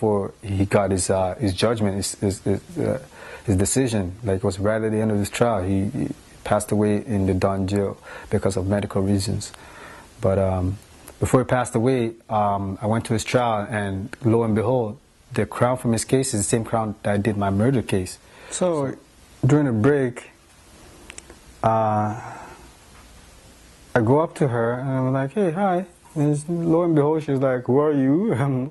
before he got his judgment, his decision. Like, it was right at the end of his trial. He passed away in the Don jail because of medical reasons. But before he passed away, I went to his trial, and lo and behold, the crown from his case is the same crown that I did my murder case. So during the break, I go up to her and I'm like, hey, hi. And lo and behold, she's like, who are you? And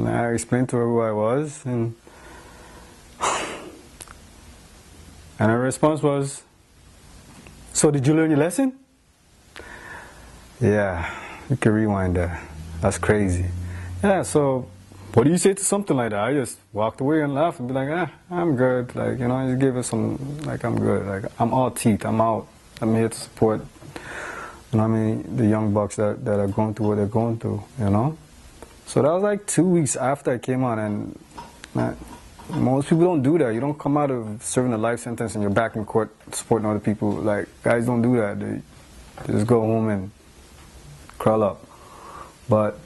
I explained to her who I was. And her response was, so did you learn your lesson? Yeah, you can rewind that. That's crazy. Yeah, so what do you say to something like that? I just walked away and laughed and be like, I'm good. Like, you know, I just gave her some, like, I'm good. Like, I'm all teeth. I'm out. I'm here to support, you know what I mean, the young bucks that are going through what they're going through, you know? So that was like 2 weeks after I came on, and man, most people don't do that. You don't come out of serving a life sentence and you're back in court supporting other people. Like, guys don't do that. They just go home and crawl up. But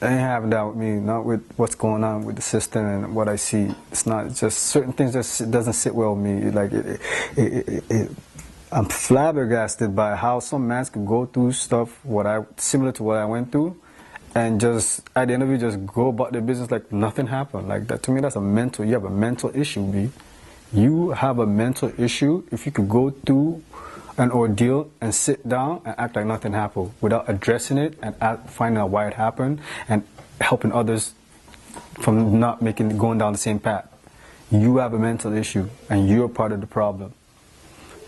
it ain't having that with me, not with what's going on with the system and what I see. It's not just certain things that doesn't sit well with me. Like, I'm flabbergasted by how some man can go through stuff similar to what I went through, and just at the end of it, just go about their business like nothing happened. Like that, to me, that's you have a mental issue, B. You have a mental issue if you could go through an ordeal and sit down and act like nothing happened without addressing it and finding out why it happened and helping others from not going down the same path. You have a mental issue and you're part of the problem.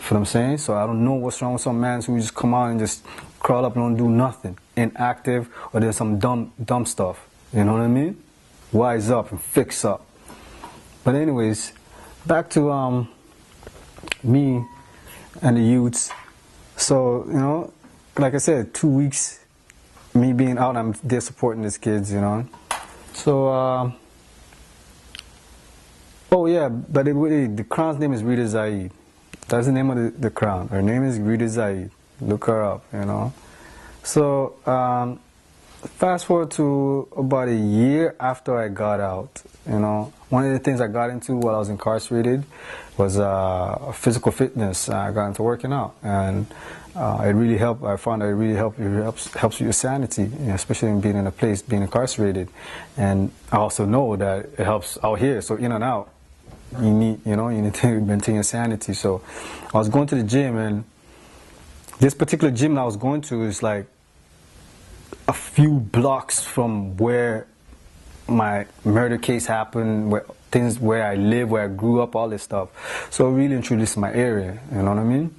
You know what I'm saying? So I don't know what's wrong with some man who just come out and just crawl up and don't do nothing, inactive, or there's some dumb stuff. You know what I mean? Wise up and fix up. But anyways, back to me and the youths. So, you know, like I said, 2 weeks, me being out, I'm there supporting these kids, you know. So, oh yeah, but the crown's name is Rita Zaid. That's the name of the crown. Her name is Rita Zaid. Look her up, you know. So, fast forward to about a year after I got out, you know, one of the things I got into while I was incarcerated was physical fitness. I got into working out, and it really helped. I found that it really helps with your sanity, you know, especially in being in a place, being incarcerated. And I also know that it helps out here. So in and out, you need to maintain your sanity. So I was going to the gym, and this particular gym that I was going to is like a few blocks from where my murder case happened, where I live, where I grew up, all this stuff. So really and truly, this is my area, you know what I mean?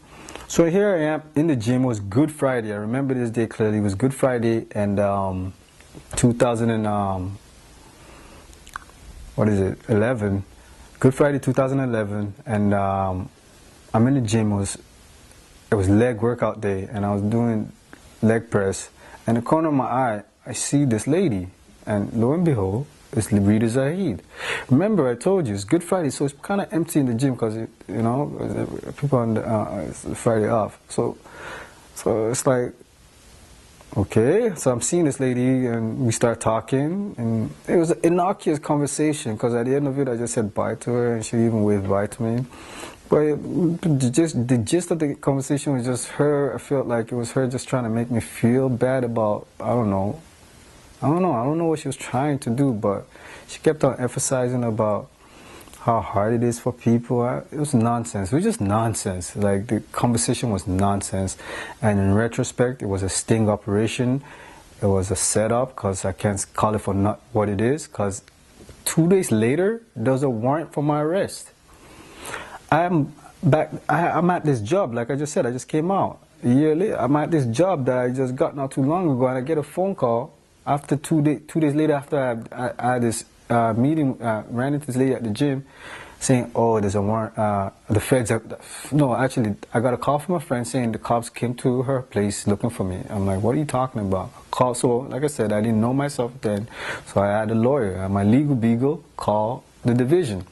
So here I am in the gym. It was Good Friday. I remember this day clearly. It was Good Friday, and 11. Good Friday 2011, and I'm in the gym. It was leg workout day, and I was doing leg press. And in the corner of my eye, I see this lady, and lo and behold, it's Rita Zaid. Remember, I told you it's Good Friday, so it's kind of empty in the gym because, you know, people on it's Friday off. So it's like, okay. So I'm seeing this lady, and we start talking, and it was an innocuous conversation because at the end of it, I just said bye to her, and she even waved bye to me. But the gist of the conversation was just her. I felt like it was her just trying to make me feel bad about, I don't know what she was trying to do, but she kept on emphasizing about how hard it is for people. It was nonsense. It was just nonsense. Like, the conversation was nonsense. And in retrospect, it was a sting operation. It was a setup, because I can't call it for not what it is, because 2 days later, there was a warrant for my arrest. I'm at this job, like I just said, I just came out. A year later, I'm at this job that I just got not too long ago, and I get a phone call after 2 days later, after I had this meeting, ran into this lady at the gym, saying, oh, there's a warrant, the feds no, actually, I got a call from a friend saying the cops came to her place looking for me. I'm like, what are you talking about? So, like I said, I didn't know myself then, so I had a lawyer, my legal beagle called the division.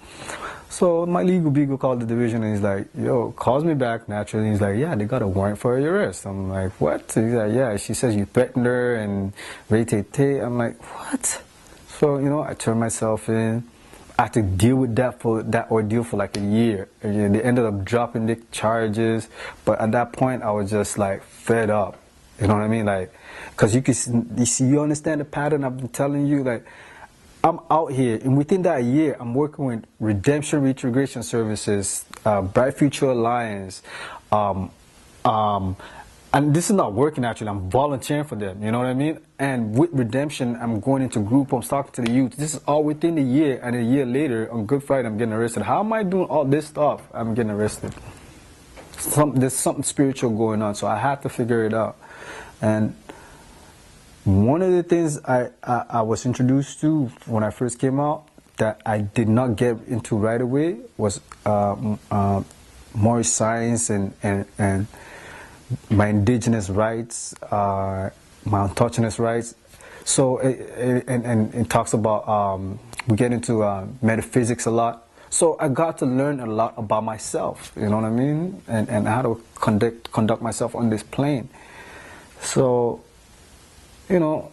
So my legal beagle called the division, and he's like, yo, calls me back naturally. He's like, yeah, they got a warrant for your arrest. I'm like, what? He's like, yeah, she says you threatened her and rate. I'm like, what? So, you know, I turned myself in. I had to deal with that ordeal for like a year. And they ended up dropping the charges, but at that point I was just like fed up. You know what I mean? Like, cause you understand the pattern I've been telling you. Like, I'm out here, and within that year, I'm working with Redemption Reintegration Services, Bright Future Alliance, and this is not working actually. I'm volunteering for them, you know what I mean? And with Redemption, I'm going into group homes, talking to the youth. This is all within the year, and a year later, on Good Friday, I'm getting arrested. How am I doing all this stuff? I'm getting arrested. There's something spiritual going on, so I had to figure it out. And one of the things I was introduced to when I first came out that I did not get into right away was more science and my indigenous rights, my untouchness rights. So it talks about, we get into metaphysics a lot. So I got to learn a lot about myself, you know what I mean? And how to conduct myself on this plane. So, you know,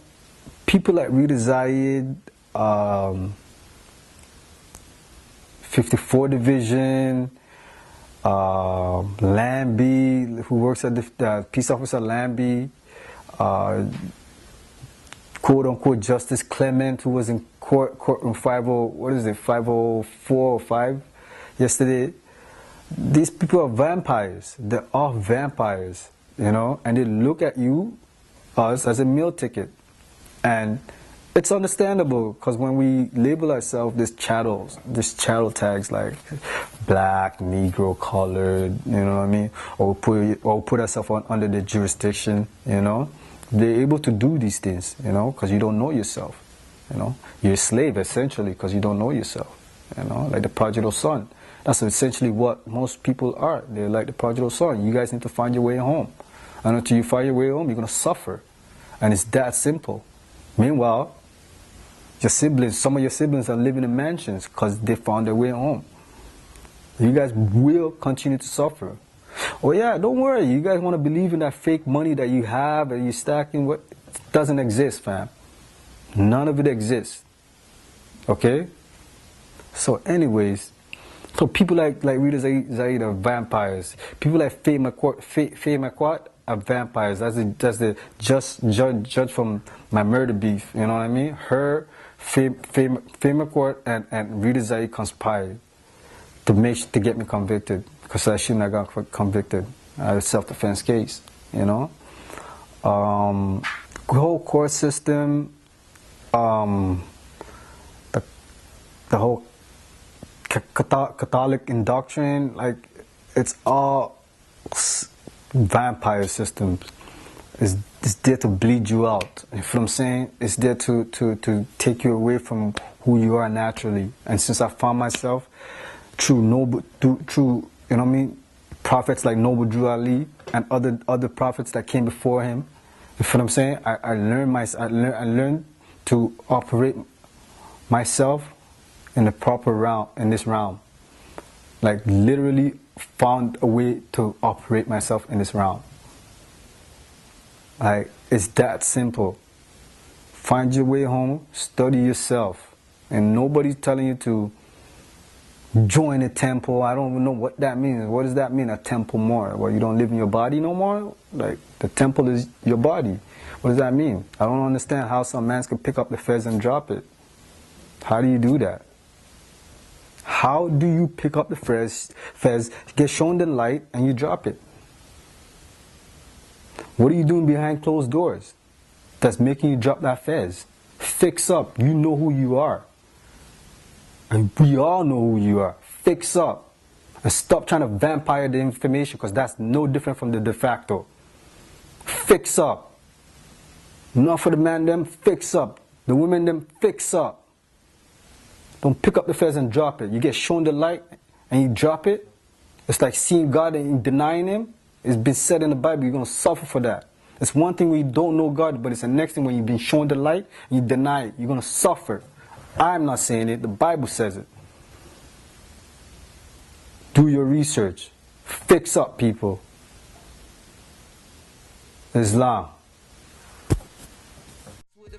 people like Rita Zayed, 54 Division, Lambie, who works at the peace officer Lambie, quote-unquote Justice Clement, who was in courtroom 504 or 5 yesterday. These people are vampires. They're all vampires, you know, and they look at us as a meal ticket. And it's understandable, because when we label ourselves these chattel tags like black, Negro, colored, you know what I mean, or put ourselves under the jurisdiction, you know, they're able to do these things, you know, because you don't know yourself, you know. You're a slave essentially because you don't know yourself, you know, like the prodigal son. That's essentially what most people are. They're like the prodigal son. You guys need to find your way home, and until you find your way home, you're going to suffer, and it's that simple. Meanwhile, your siblings, some of your siblings are living in mansions because they found their way home. You guys will continue to suffer. Oh yeah, don't worry. You guys want to believe in that fake money that you have and you're stacking? What doesn't exist, fam. None of it exists. Okay? So anyways, so people like Rita Zayed are vampires. People like Faye McQuat are vampires. That's the judge from my murder beef. You know what I mean? Her, Faye McQuat and Rita Zayed conspired to get me convicted, because I shouldn't have got convicted. I had a self-defense case, you know. The whole court system, the whole Catholic indoctrination, like, it's all vampire systems. It's there to bleed you out. You know what I'm saying? It's there to take you away from who you are naturally. And since I found myself through you know what I mean, prophets like Noble Drew Ali and other prophets that came before him, you know what I'm saying? I learned to operate myself in the proper realm, in this realm. Like, literally found a way to operate myself in this realm. Like, it's that simple. Find your way home, study yourself, and nobody's telling you to join a temple. I don't even know what that means. What does that mean, a temple more? Well, you don't live in your body no more? Like, the temple is your body. What does that mean? I don't understand how some man can pick up the fez and drop it. How do you do that? How do you pick up the fez, get shown the light, and you drop it? What are you doing behind closed doors that's making you drop that fez? Fix up. You know who you are. And we all know who you are. Fix up. And stop trying to vampire the information, because that's no different from the de facto. Fix up. Not for the man them, fix up. The women them, fix up. Don't pick up the fez and drop it. You get shown the light and you drop it. It's like seeing God and denying Him. It's been said in the Bible, you're going to suffer for that. It's one thing when you don't know God, but it's the next thing when you've been shown the light and you deny it. You're going to suffer. I'm not saying it. The Bible says it. Do your research. Fix up, people. Islam.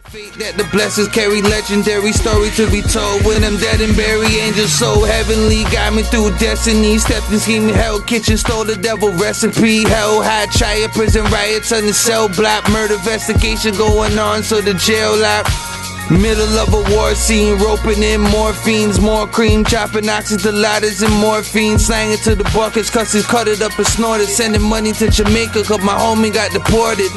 Fate that the blessings carry, legendary story to be told. When I'm dead and buried, angels so heavenly got me through destiny. Stepped in scheming hell kitchen, stole the devil recipe. Hell high trial, prison riots on the cell block. Murder investigation going on, so the jail lap. Middle of a war scene, roping in morphines, more cream, chopping oxys, the ladders and morphine, slanging to the buckets, cause he's cut it up and snorted, sending money to Jamaica cause my homie got deported.